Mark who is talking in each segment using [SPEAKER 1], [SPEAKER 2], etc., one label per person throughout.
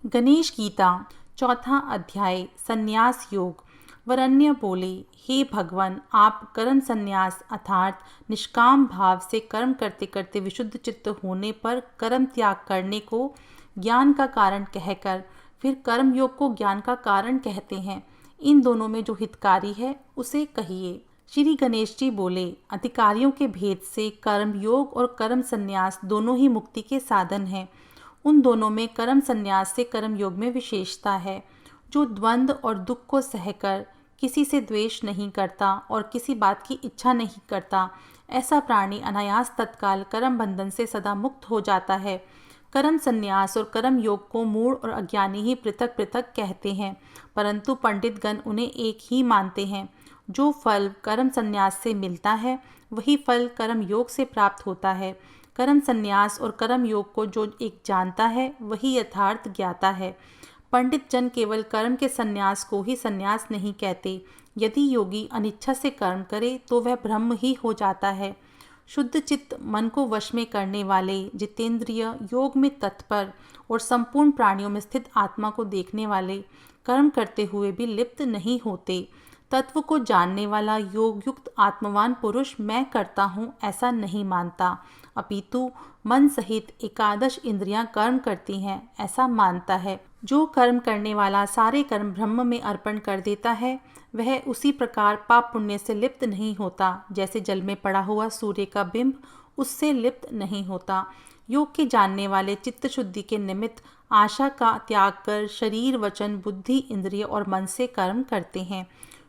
[SPEAKER 1] गणेश गीता चौथा अध्याय संन्यास योग। वरण्य बोले, हे भगवान, आप कर्म संन्यास अर्थात निष्काम भाव से कर्म करते करते विशुद्ध चित्त होने पर कर्म त्याग करने को ज्ञान का कारण कहकर फिर कर्म योग को ज्ञान का कारण कहते हैं। इन दोनों में जो हितकारी है उसे कहिए। श्री गणेश जी बोले, अधिकारियों के भेद से कर्म योग और कर्म संन्यास दोनों ही मुक्ति के साधन हैं। उन दोनों में कर्म संन्यास से कर्म योग में विशेषता है। जो द्वंद्व और दुख को सहकर किसी से द्वेष नहीं करता और किसी बात की इच्छा नहीं करता, ऐसा प्राणी अनायास तत्काल कर्म बंधन से सदा मुक्त हो जाता है। कर्म संन्यास और कर्म योग को मूढ़ और अज्ञानी ही पृथक पृथक कहते हैं, परंतु पंडितगण उन्हें एक ही मानते हैं। जो फल कर्म संन्यास से मिलता है वही फल कर्म योग से प्राप्त होता है। कर्म संन्यास और कर्म योग को जो एक जानता है वही यथार्थ ज्ञाता है। पंडित जन केवल कर्म के संन्यास को ही संन्यास नहीं कहते। यदि योगी अनिच्छा से कर्म करे तो वह ब्रह्म ही हो जाता है। शुद्ध चित्त मन को वश में करने वाले जितेंद्रिय, योग में तत्पर और संपूर्ण प्राणियों में स्थित आत्मा को देखने वाले कर्म करते हुए भी लिप्त नहीं होते। तत्व को जानने वाला योग युक्त आत्मवान पुरुष मैं करता हूँ ऐसा नहीं मानता, अपितु मन सहित एकादश इंद्रियां कर्म करती हैं ऐसा मानता है। जो कर्म करने वाला सारे कर्म ब्रह्म में अर्पण कर देता है वह उसी प्रकार पाप पुण्य से लिप्त नहीं होता, जैसे जल में पड़ा हुआ सूर्य का बिंब उससे लिप्त नहीं होता। योग के जानने वाले चित्त शुद्धि के निमित्त आशा का त्याग कर शरीर, वचन, बुद्धि, इंद्रिय और मन से कर्म करते हैं।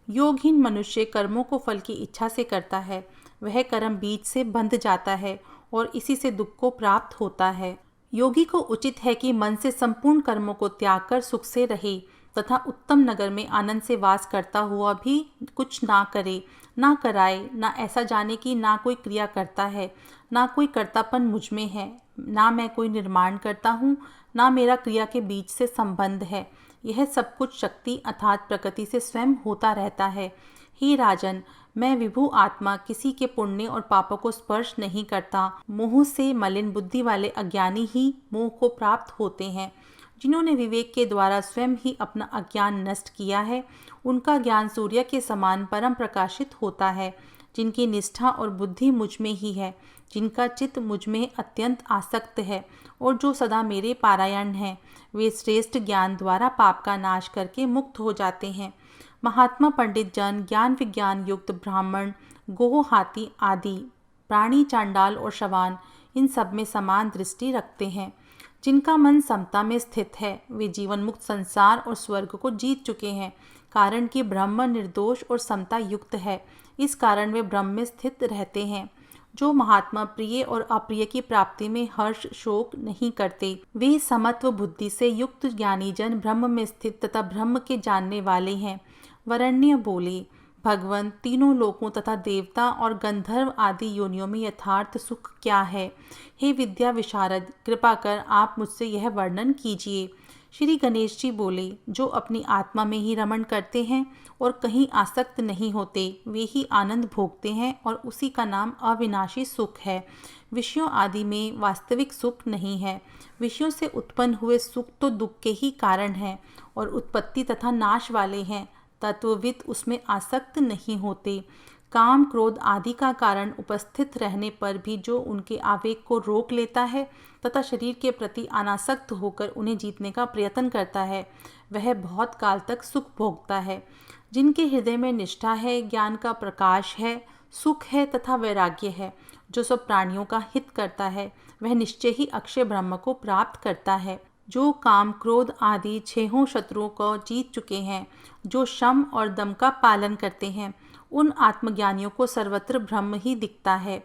[SPEAKER 1] योगहीन मनुष्य कर्मों को फल की इच्छा से करता है। वह कर्म बीज से बंध जाता है और इसी से दुख को प्राप्त होता है। योगी को उचित है कि मन से संपूर्ण कर्मों को त्याग कर सुख से रहे तथा उत्तम नगर में आनंद से वास करता हुआ भी कुछ ना करे, ना कराए, ना ऐसा जाने कि ना कोई क्रिया करता है, ना कोई कर्तापन मुझ में है, ना मैं कोई निर्माण करता हूँ, ना मेरा क्रिया के बीच से संबंध है। यह सब कुछ शक्ति अर्थात प्रकृति से स्वयं होता रहता है। हे राजन, मैं विभु आत्मा किसी के पुण्य और पापों को स्पर्श नहीं करता। मोह से मलिन बुद्धि वाले अज्ञानी ही मोह को प्राप्त होते हैं। जिन्होंने विवेक के द्वारा स्वयं ही अपना अज्ञान नष्ट किया है, उनका ज्ञान सूर्य के समान परम प्रकाशित होता है। जिनकी निष्ठा और बुद्धि मुझ में ही है, जिनका चित्त मुझ में अत्यंत आसक्त है और जो सदा मेरे पारायण हैं, वे श्रेष्ठ ज्ञान द्वारा पाप का नाश करके मुक्त हो जाते हैं। महात्मा पंडित जन, ज्ञान विज्ञान युक्त ब्राह्मण, गोह, हाथी आदि प्राणी, चांडाल और शवान इन सब में समान दृष्टि रखते हैं। जिनका मन समता में स्थित है वे जीवन मुक्त संसार और स्वर्ग को जीत चुके हैं, कारण कि ब्रह्म निर्दोष और समता युक्त है। इस कारण वे ब्रह्म में स्थित रहते हैं। जो महात्मा प्रिय और अप्रिय की प्राप्ति में हर्ष शोक नहीं करते, वे समत्व बुद्धि से युक्त ज्ञानी जन ब्रह्म में स्थित तथा ब्रह्म के जानने वाले हैं। वरण्य बोले, भगवान, तीनों लोकों तथा देवता और गंधर्व आदि योनियों में यथार्थ सुख क्या है? हे विद्या विशारद, कृपा कर आप मुझसे यह वर्णन कीजिए। श्री गणेश जी बोले, जो अपनी आत्मा में ही रमण करते हैं और कहीं आसक्त नहीं होते, वे ही आनंद भोगते हैं और उसी का नाम अविनाशी सुख है। विषयों आदि में वास्तविक सुख नहीं है। विषयों से उत्पन्न हुए सुख तो दुख के ही कारण है और उत्पत्ति तथा नाश वाले हैं। तत्वविद उसमें आसक्त नहीं होते। काम, क्रोध आदि का कारण उपस्थित रहने पर भी जो उनके आवेग को रोक लेता है तथा शरीर के प्रति अनासक्त होकर उन्हें जीतने का प्रयत्न करता है, वह बहुत काल तक सुख भोगता है। जिनके हृदय में निष्ठा है, ज्ञान का प्रकाश है, सुख है तथा वैराग्य है, जो सब प्राणियों का हित करता है, वह निश्चय ही अक्षय ब्रह्म को प्राप्त करता है। जो काम, क्रोध आदि छहों शत्रुओं को जीत चुके हैं, जो शम और दम का पालन करते हैं, उन आत्मज्ञानियों को सर्वत्र ब्रह्म ही दिखता है।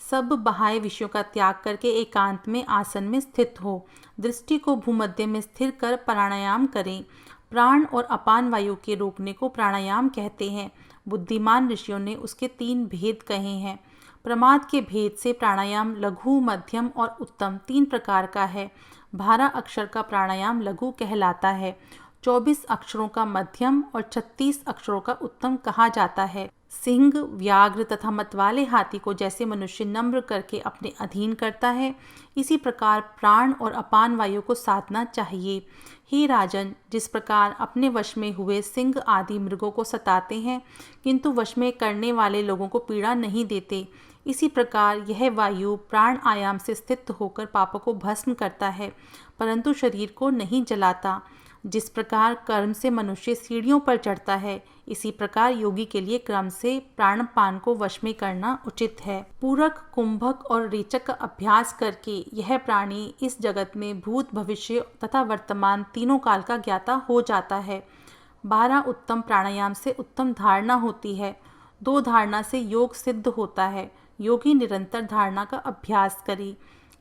[SPEAKER 1] सब बाह्य विषयों का त्याग करके एकांत में आसन में स्थित हो। दृष्टि को भूमध्य में स्थिर कर प्राणायाम करें। प्राण और अपान वायु के रोकने को प्राणायाम कहते हैं। बुद्धिमान ऋषियों ने उसके 3 भेद कहे हैं। प्रमाद के भेद से प्राणायाम लघु, मध्यम और उत्तम 3 प्रकार का है। 12 अक्षर का प्राणायाम लघु कहलाता है। 24 अक्षरों का मध्यम और 36 अक्षरों का उत्तम कहा जाता है। सिंह, व्याघ्र तथा मतवाले हाथी को जैसे मनुष्य नम्र करके अपने अधीन करता है, इसी प्रकार प्राण और अपान वायु को साधना चाहिए। हे राजन, जिस प्रकार अपने वश में हुए सिंह आदि मृगों को सताते हैं किंतु वश में करने वाले लोगों को पीड़ा नहीं देते, इसी प्रकार यह वायु प्राण आयाम से स्थित होकर पापों को भस्म करता है परंतु शरीर को नहीं जलाता। जिस प्रकार कर्म से मनुष्य सीढ़ियों पर चढ़ता है, इसी प्रकार योगी के लिए क्रम से प्राणपान को वश में करना उचित है। पूरक, कुंभक और रेचक का अभ्यास करके यह प्राणी इस जगत में भूत, भविष्य तथा वर्तमान तीनों काल का ज्ञाता हो जाता है। 12 उत्तम प्राणायाम से उत्तम धारणा होती है। 2 धारणा से योग सिद्ध होता है। योगी निरंतर धारणा का अभ्यास करे।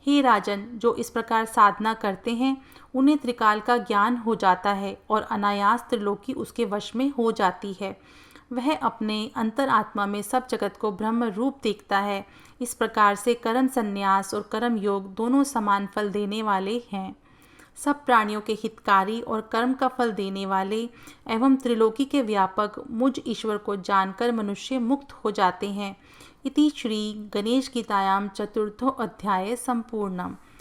[SPEAKER 1] हे राजन, जो इस प्रकार साधना करते हैं उन्हें त्रिकाल का ज्ञान हो जाता है और अनायास त्रिलोकी उसके वश में हो जाती है। वह अपने अंतरात्मा में सब जगत को ब्रह्म रूप देखता है। इस प्रकार से कर्म संन्यास और कर्म योग दोनों समान फल देने वाले हैं। सब प्राणियों के हितकारी और कर्म का फल देने वाले एवं त्रिलोकी के व्यापक मुझ ईश्वर को जानकर मनुष्य मुक्त हो जाते हैं। इति श्री गणेश गीतायां चतुर्थो अध्याय संपूर्णम्।